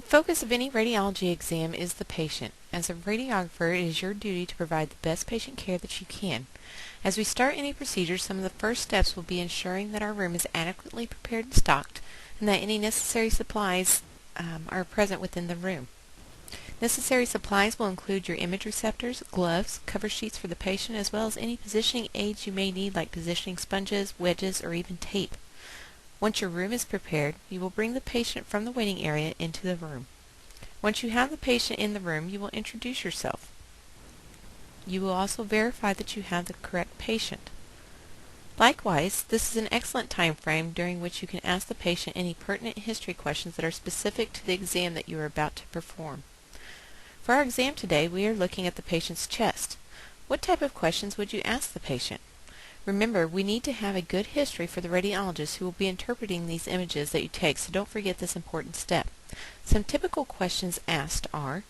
focus of any radiology exam is the patient. As a radiographer, it is your duty to provide the best patient care that you can. As we start any procedure, some of the first steps will be ensuring that our room is adequately prepared and stocked, and that any necessary supplies are present within the room. Necessary supplies will include your image receptors, gloves, cover sheets for the patient, as well as any positioning aids you may need like positioning sponges, wedges, or even tape. Once your room is prepared, you will bring the patient from the waiting area into the room. Once you have the patient in the room, you will introduce yourself. You will also verify that you have the correct patient. Likewise, this is an excellent time frame during which you can ask the patient any pertinent history questions that are specific to the exam that you are about to perform. For our exam today, we are looking at the patient's chest. What type of questions would you ask the patient? Remember, we need to have a good history for the radiologist who will be interpreting these images that you take, so don't forget this important step. Some typical questions asked are,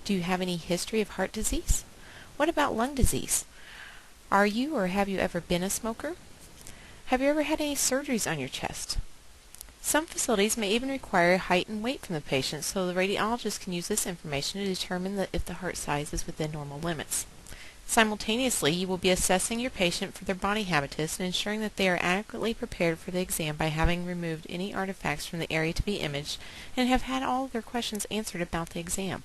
do you have any history of heart disease? What about lung disease? Are you or have you ever been a smoker? Have you ever had any surgeries on your chest? Some facilities may even require height and weight from the patient, so the radiologist can use this information to determine if the heart size is within normal limits. Simultaneously, you will be assessing your patient for their body habitus and ensuring that they are adequately prepared for the exam by having removed any artifacts from the area to be imaged and have had all of their questions answered about the exam.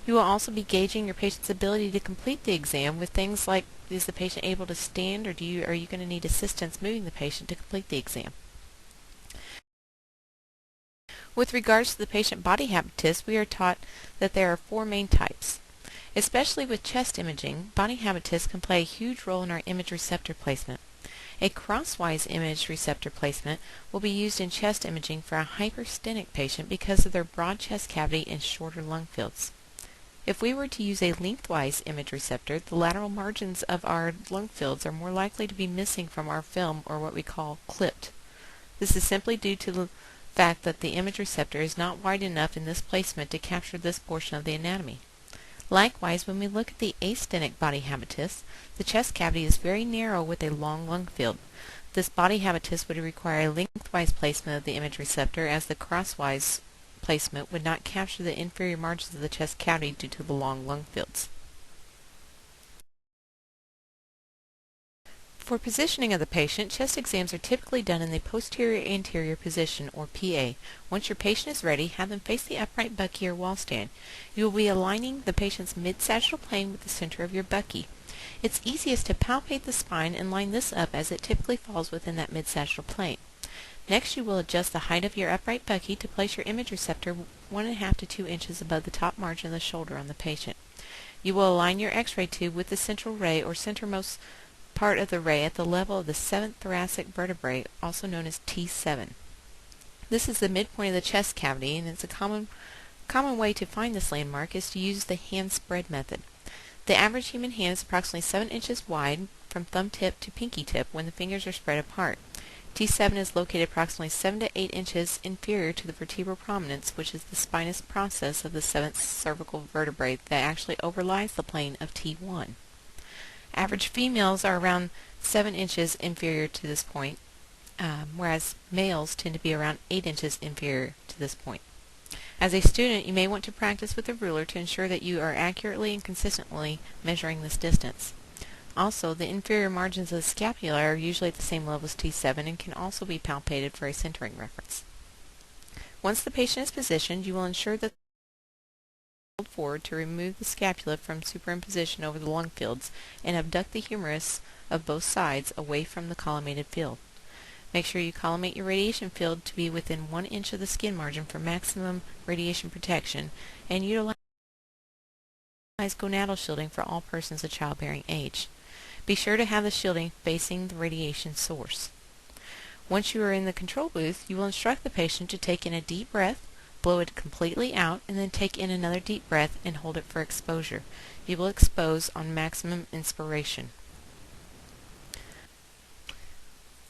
You will also be gauging your patient's ability to complete the exam with things like, is the patient able to stand, or are you going to need assistance moving the patient to complete the exam? With regards to the patient body habitus, we are taught that there are 4 main types. Especially with chest imaging, body habitus can play a huge role in our image receptor placement. A crosswise image receptor placement will be used in chest imaging for a hyperstenic patient because of their broad chest cavity and shorter lung fields. If we were to use a lengthwise image receptor, the lateral margins of our lung fields are more likely to be missing from our film, or what we call clipped. This is simply due to the fact that the image receptor is not wide enough in this placement to capture this portion of the anatomy. Likewise, when we look at the astenic body habitus, the chest cavity is very narrow with a long lung field. This body habitus would require a lengthwise placement of the image receptor, as the crosswise placement would not capture the inferior margins of the chest cavity due to the long lung fields. For positioning of the patient, chest exams are typically done in the posterior-anterior position, or PA. Once your patient is ready, have them face the upright bucky or wall stand. You will be aligning the patient's mid-sagittal plane with the center of your bucky. It's easiest to palpate the spine and line this up, as it typically falls within that mid-sagittal plane. Next, you will adjust the height of your upright bucky to place your image receptor 1.5 to 2 inches above the top margin of the shoulder on the patient. You will align your X-ray tube with the central ray or centermost part of the ray at the level of the 7th thoracic vertebrae, also known as T7. This is the midpoint of the chest cavity, and it's a common way to find this landmark is to use the hand spread method. The average human hand is approximately 7 inches wide from thumb tip to pinky tip when the fingers are spread apart. T7 is located approximately 7 to 8 inches inferior to the vertebral prominence, which is the spinous process of the 7th cervical vertebrae that actually overlies the plane of T1. Average females are around 7 inches inferior to this point, whereas males tend to be around 8 inches inferior to this point. As a student, you may want to practice with a ruler to ensure that you are accurately and consistently measuring this distance. Also, the inferior margins of the scapula are usually at the same level as T7 and can also be palpated for a centering reference. Once the patient is positioned, you will ensure that forward to remove the scapula from superimposition over the lung fields and abduct the humerus of both sides away from the collimated field. Make sure you collimate your radiation field to be within 1 inch of the skin margin for maximum radiation protection, and utilize gonadal shielding for all persons of childbearing age. Be sure to have the shielding facing the radiation source. Once you are in the control booth, you will instruct the patient to take in a deep breath, blow it completely out, and then take in another deep breath and hold it for exposure. You will expose on maximum inspiration.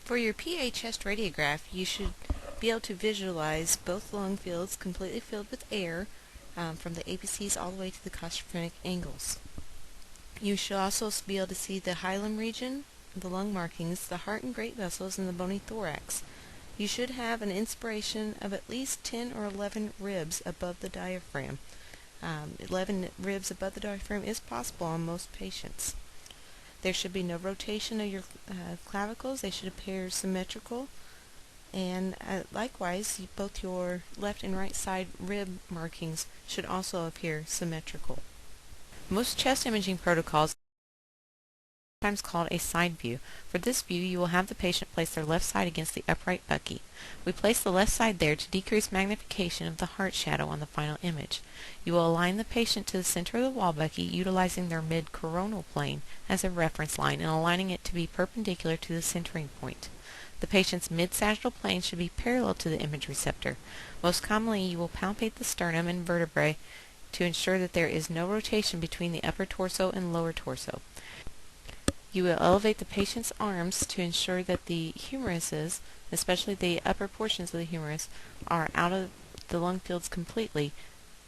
For your PA chest radiograph, you should be able to visualize both lung fields completely filled with air from the apices all the way to the claustrophrenic angles. You should also be able to see the hilum region, the lung markings, the heart and great vessels, and the bony thorax. You should have an inspiration of at least 10 or 11 ribs above the diaphragm. 11 ribs above the diaphragm is possible on most patients. There should be no rotation of your clavicles. They should appear symmetrical. And likewise, both your left and right side rib markings should also appear symmetrical. Most chest imaging protocols are sometimes called a side view. For this view, you will have the patient place their left side against the upright bucky. We place the left side there to decrease magnification of the heart shadow on the final image. You will align the patient to the center of the wall bucky, utilizing their mid-coronal plane as a reference line and aligning it to be perpendicular to the centering point. The patient's mid-sagittal plane should be parallel to the image receptor. Most commonly, you will palpate the sternum and vertebrae to ensure that there is no rotation between the upper torso and lower torso. You will elevate the patient's arms to ensure that the humeruses, especially the upper portions of the humerus, are out of the lung fields completely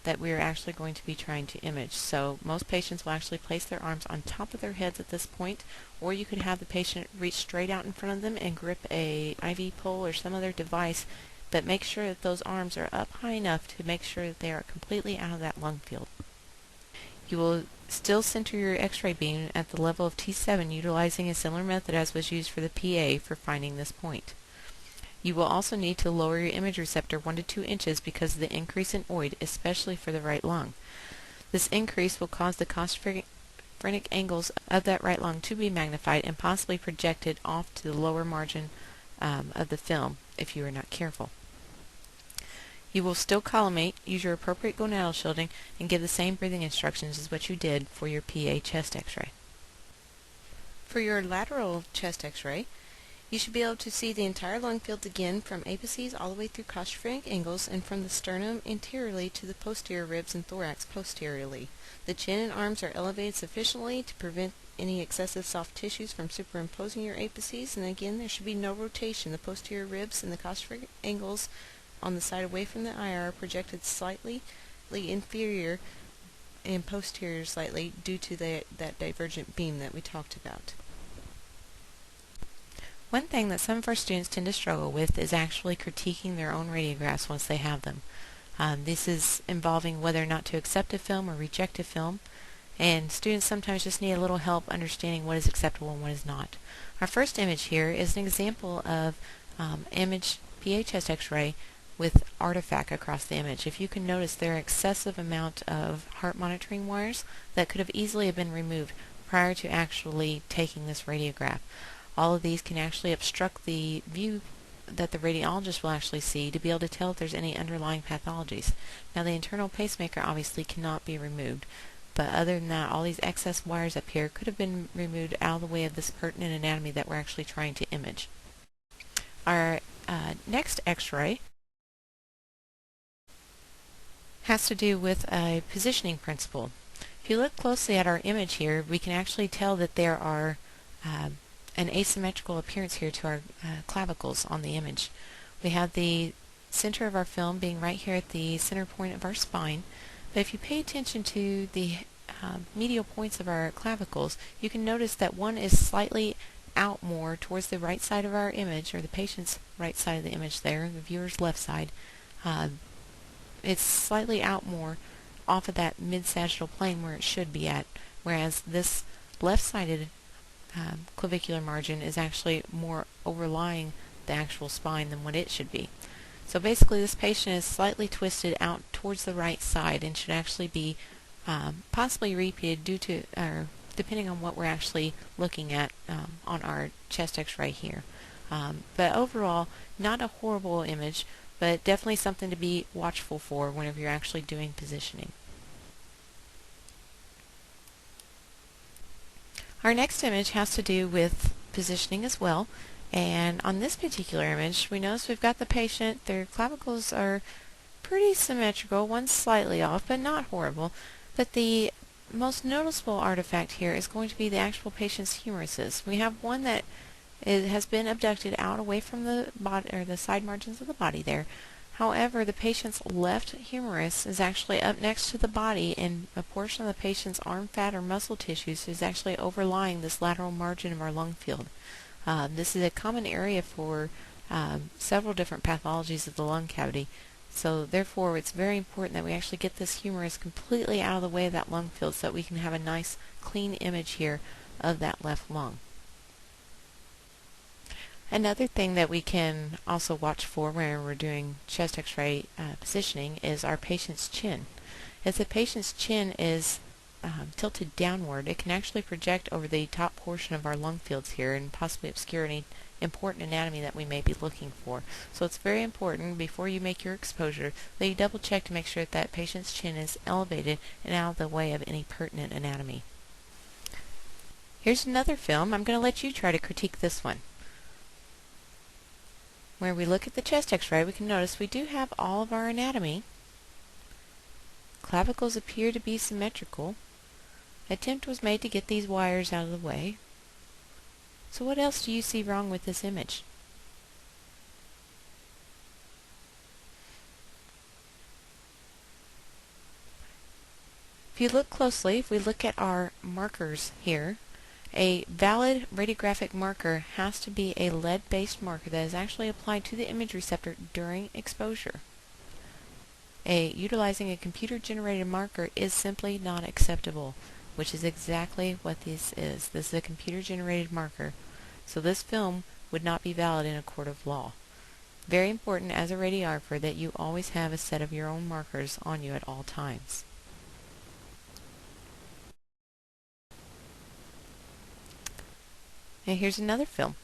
that we are actually going to be trying to image. So most patients will actually place their arms on top of their heads at this point, or you could have the patient reach straight out in front of them and grip a IV pole or some other device, but make sure that those arms are up high enough to make sure that they are completely out of that lung field. You will still center your X-ray beam at the level of T7, utilizing a similar method as was used for the PA for finding this point. You will also need to lower your image receptor 1 to 2 inches because of the increase in OID, especially for the right lung. This increase will cause the costophrenic angles of that right lung to be magnified and possibly projected off to the lower margin of the film if you are not careful. You will still collimate, use your appropriate gonadal shielding, and give the same breathing instructions as what you did for your PA chest X-ray. For your lateral chest X-ray, you should be able to see the entire lung field again from apices all the way through costophrenic angles and from the sternum anteriorly to the posterior ribs and thorax posteriorly. The chin and arms are elevated sufficiently to prevent any excessive soft tissues from superimposing your apices, and again there should be no rotation. The posterior ribs and the costophrenic angles on the side away from the IR are projected slightly inferior and posterior slightly due to that divergent beam that we talked about. One thing that some of our students tend to struggle with is actually critiquing their own radiographs once they have them. This is involving whether or not to accept a film or reject a film, and students sometimes just need a little help understanding what is acceptable and what is not. Our first image here is an example of image PA chest X-ray with artifact across the image. If you can notice, there are excessive amount of heart monitoring wires that could have easily been removed prior to actually taking this radiograph. All of these can actually obstruct the view that the radiologist will actually see to be able to tell if there's any underlying pathologies. Now the internal pacemaker obviously cannot be removed, but other than that, all these excess wires up here could have been removed out of the way of this pertinent anatomy that we're actually trying to image. Our next X-ray has to do with a positioning principle. If you look closely at our image here, we can actually tell that there are an asymmetrical appearance here to our clavicles on the image. We have the center of our film being right here at the center point of our spine, but if you pay attention to the medial points of our clavicles, you can notice that one is slightly out more towards the right side of our image, or the patient's right side of the image there, the viewer's left side. It's slightly out more off of that mid-sagittal plane where it should be at, whereas this left-sided clavicular margin is actually more overlying the actual spine than what it should be. So basically this patient is slightly twisted out towards the right side and should actually be possibly repeated due to, or depending on what we're actually looking at on our chest X-ray here. But overall, not a horrible image, but definitely something to be watchful for whenever you're actually doing positioning. Our next image has to do with positioning as well, and on this particular image we notice we've got the patient, their clavicles are pretty symmetrical, one's slightly off but not horrible, but the most noticeable artifact here is going to be the actual patient's humeruses. We have one that has been abducted out away from the body, or the side margins of the body there. However, the patient's left humerus is actually up next to the body, and a portion of the patient's arm fat or muscle tissues is actually overlying this lateral margin of our lung field. This is a common area for several different pathologies of the lung cavity. So therefore it's very important that we actually get this humerus completely out of the way of that lung field so that we can have a nice clean image here of that left lung. Another thing that we can also watch for when we're doing chest x-ray positioning is our patient's chin. If the patient's chin is tilted downward, it can actually project over the top portion of our lung fields here and possibly obscure any important anatomy that we may be looking for. So it's very important before you make your exposure that you double check to make sure that that patient's chin is elevated and out of the way of any pertinent anatomy. Here's another film. I'm going to let you try to critique this one. Where we look at the chest x-ray, we can notice we do have all of our anatomy. Clavicles appear to be symmetrical. Attempt was made to get these wires out of the way. So what else do you see wrong with this image? If you look closely, if we look at our markers here, a valid radiographic marker has to be a lead-based marker that is actually applied to the image receptor during exposure. Utilizing a computer-generated marker is simply not acceptable, which is exactly what this is. This is a computer-generated marker, so this film would not be valid in a court of law. Very important as a radiographer that you always have a set of your own markers on you at all times. And here's another film.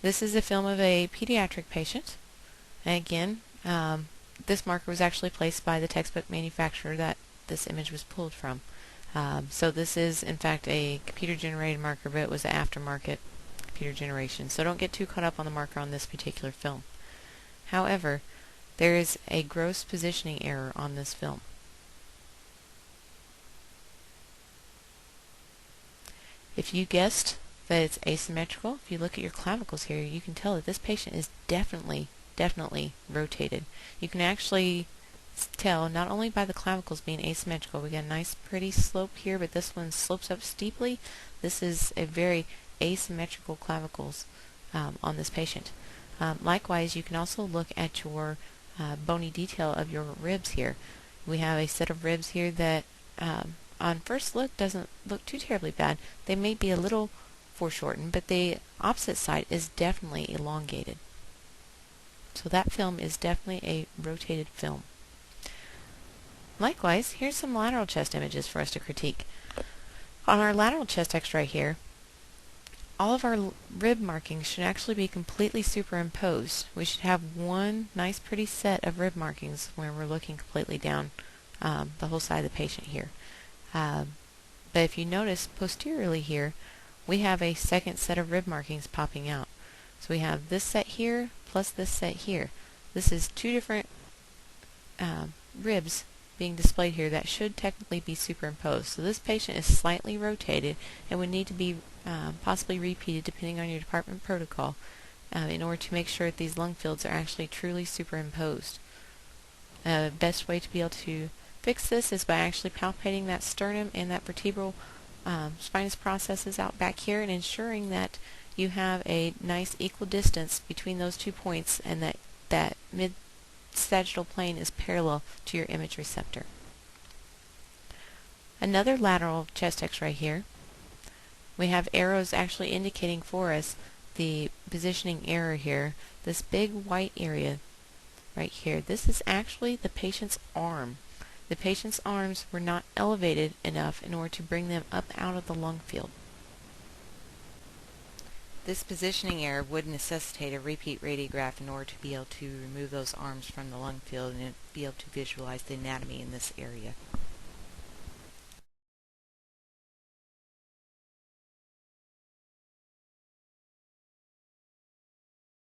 This is a film of a pediatric patient. And again, this marker was actually placed by the textbook manufacturer that this image was pulled from. So this is in fact a computer-generated marker, but it was an aftermarket computer generation. So don't get too caught up on the marker on this particular film. However, there is a gross positioning error on this film. If you guessed that it's asymmetrical, if you look at your clavicles here, you can tell that this patient is definitely rotated. You can actually tell not only by the clavicles being asymmetrical. We got a nice pretty slope here, but this one slopes up steeply. This is a very asymmetrical clavicles on this patient. Likewise, you can also look at your bony detail of your ribs here. We have a set of ribs here that on first look doesn't look too terribly bad. They may be a little foreshortened, but the opposite side is definitely elongated. So that film is definitely a rotated film. Likewise, here's some lateral chest images for us to critique. On our lateral chest x-ray here, all of our rib markings should actually be completely superimposed. We should have one nice pretty set of rib markings where we're looking completely down the whole side of the patient here. But if you notice posteriorly here, we have a second set of rib markings popping out. So we have this set here plus this set here. This is two different ribs being displayed here that should technically be superimposed. So this patient is slightly rotated and would need to be possibly repeated depending on your department protocol in order to make sure that these lung fields are actually truly superimposed. Best way to be able to fix this is by actually palpating that sternum and that vertebral spinous processes out back here and ensuring that you have a nice equal distance between those 2 points and that mid-sagittal plane is parallel to your image receptor. Another lateral chest x-ray here. We have arrows actually indicating for us the positioning error here. This big white area right here, this is actually the patient's arm. The patient's arms were not elevated enough in order to bring them up out of the lung field. This positioning error would necessitate a repeat radiograph in order to be able to remove those arms from the lung field and be able to visualize the anatomy in this area.